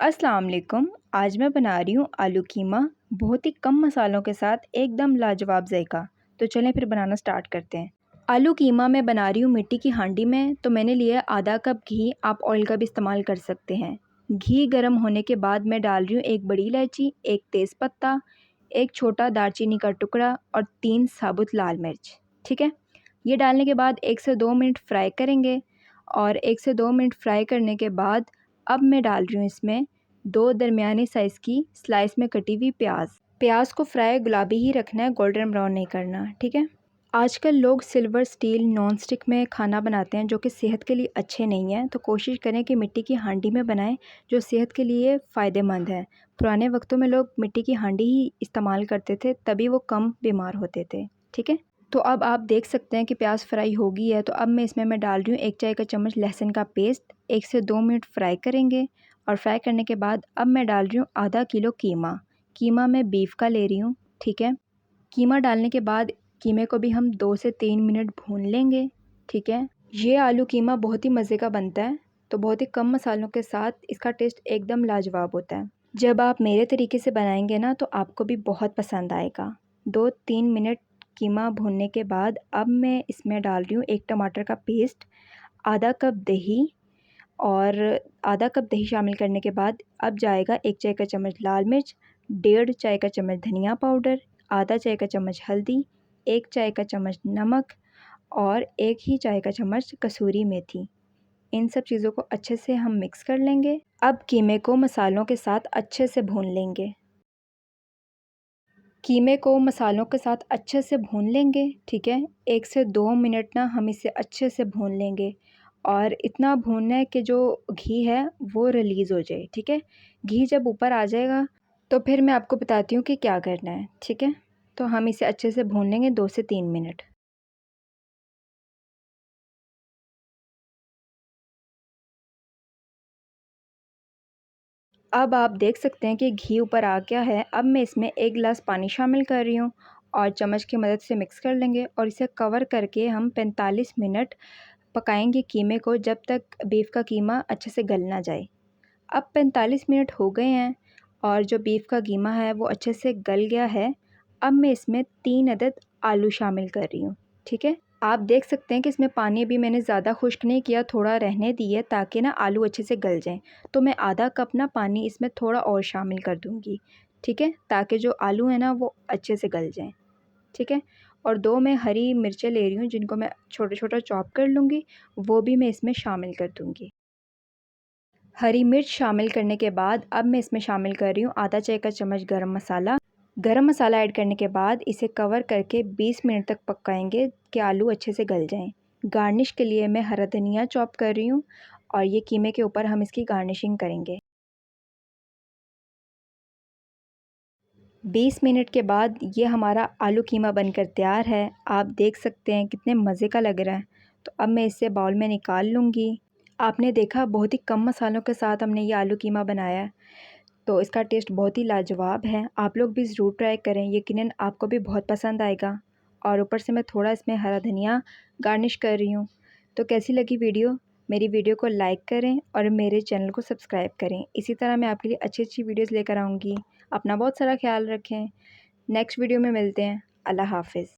अस्सलाम वालेकुम। आज मैं बना रही हूँ आलू कीमा, बहुत ही कम मसालों के साथ एकदम लाजवाब जायका। तो चलें फिर बनाना स्टार्ट करते हैं। आलू कीमा मैं बना रही हूँ मिट्टी की हांडी में। तो मैंने लिया है आधा कप घी, आप ऑयल का भी इस्तेमाल कर सकते हैं। घी गर्म होने के बाद मैं डाल रही हूँ एक बड़ी इलायची, एक तेज़पत्ता, एक छोटा दालचीनी का टुकड़ा और 3 साबुत लाल मिर्च। ठीक है, ये डालने के बाद 1 से 2 मिनट फ्राई करेंगे। और 1 से 2 मिनट फ्राई करने के बाद अब मैं डाल रही हूँ इसमें 2 दरमियानी साइज़ की स्लाइस में कटी हुई प्याज को फ्राई गुलाबी ही रखना है, गोल्डन ब्राउन नहीं करना। ठीक है, आजकल लोग सिल्वर, स्टील, नॉन स्टिक में खाना बनाते हैं जो कि सेहत के लिए अच्छे नहीं हैं। तो कोशिश करें कि मिट्टी की हांडी में बनाएं जो सेहत के लिए फ़ायदेमंद है। पुराने वक्तों में लोग मिट्टी की हांडी ही इस्तेमाल करते थे, तभी वो कम बीमार होते थे। ठीक है, तो अब आप देख सकते हैं कि प्याज फ्राई हो गई है। तो अब मैं डाल रही हूँ 1 चाय का चम्मच लहसुन का पेस्ट। 1 से 2 मिनट फ्राई करेंगे और फ्राई करने के बाद अब मैं डाल रही हूँ आधा किलो कीमा मैं बीफ का ले रही हूँ। ठीक है, कीमा डालने के बाद कीमे को भी हम 2 से 3 मिनट भून लेंगे। ठीक है, ये आलू कीमा बहुत ही मज़े का बनता है। तो बहुत ही कम मसालों के साथ इसका टेस्ट एकदम लाजवाब होता है। जब आप मेरे तरीके से बनाएंगे ना तो आपको भी बहुत पसंद आएगा। 2-3 मिनट कीमा भूनने के बाद अब मैं इसमें डाल रही हूँ 1 टमाटर का पेस्ट, आधा कप दही और आधा कप दही शामिल करने के बाद अब जाएगा 1 चाय का चम्मच लाल मिर्च, 1.5 चाय का चम्मच धनिया पाउडर, आधा चाय का चम्मच हल्दी, 1 चाय का चम्मच नमक और 1 ही चाय का चम्मच कसूरी मेथी। इन सब चीज़ों को अच्छे से हम मिक्स कर लेंगे। अब कीमे को मसालों के साथ अच्छे से भून लेंगे। कीमे को मसालों के साथ अच्छे से भून लेंगे। ठीक है, 1 से 2 मिनट ना हम इसे अच्छे से भून लेंगे और इतना भूनना है कि जो घी है वो रिलीज़ हो जाए। ठीक है, घी जब ऊपर आ जाएगा तो फिर मैं आपको बताती हूँ कि क्या करना है। ठीक है, तो हम इसे अच्छे से भून लेंगे 2 से 3 मिनट। अब आप देख सकते हैं कि घी ऊपर आ गया है। अब मैं इसमें 1 गिलास पानी शामिल कर रही हूँ और चम्मच की मदद से मिक्स कर लेंगे और इसे कवर करके हम 45 मिनट पकाएंगे कीमे को, जब तक बीफ का कीमा अच्छे से गल ना जाए। अब 45 मिनट हो गए हैं और जो बीफ का कीमा है वो अच्छे से गल गया है। अब मैं इसमें 3 अदद आलू शामिल कर रही हूँ। ठीक है, आप देख सकते हैं कि इसमें पानी भी मैंने ज़्यादा खुश्क नहीं किया, थोड़ा रहने दिए ताकि ना आलू अच्छे से गल जाएं। तो मैं आधा कप ना पानी इसमें थोड़ा और शामिल कर दूँगी। ठीक है, ताकि जो आलू है ना वो अच्छे से गल जाएं। ठीक है, और 2 मैं हरी मिर्चें ले रही हूँ जिनको मैं छोटा छोटा चॉप कर लूँगी, वो भी मैं इसमें शामिल कर दूँगी। हरी मिर्च शामिल करने के बाद अब मैं इसमें शामिल कर रही हूँ आधा चाय का चम्मच गरम मसाला। गरम मसाला ऐड करने के बाद इसे कवर करके 20 मिनट तक पकाएंगे कि आलू अच्छे से गल जाएं। गार्निश के लिए मैं हरा धनिया चॉप कर रही हूँ और ये कीमे के ऊपर हम इसकी गार्निशिंग करेंगे। 20 मिनट के बाद ये हमारा आलू कीमा बनकर तैयार है। आप देख सकते हैं कितने मज़े का लग रहा है। तो अब मैं इसे बाउल में निकाल लूँगी। आपने देखा बहुत ही कम मसालों के साथ हमने ये आलू कीमा बनाया है। तो इसका टेस्ट बहुत ही लाजवाब है। आप लोग भी ज़रूर ट्राई करें, यकीनन आपको भी बहुत पसंद आएगा। और ऊपर से मैं थोड़ा इसमें हरा धनिया गार्निश कर रही हूँ। तो कैसी लगी वीडियो? मेरी वीडियो को लाइक करें और मेरे चैनल को सब्सक्राइब करें। इसी तरह मैं आपके लिए अच्छी अच्छी वीडियोज़ लेकर आऊँगी। अपना बहुत सारा ख्याल रखें। नेक्स्ट वीडियो में मिलते हैं। अल्लाह हाफ़िज़।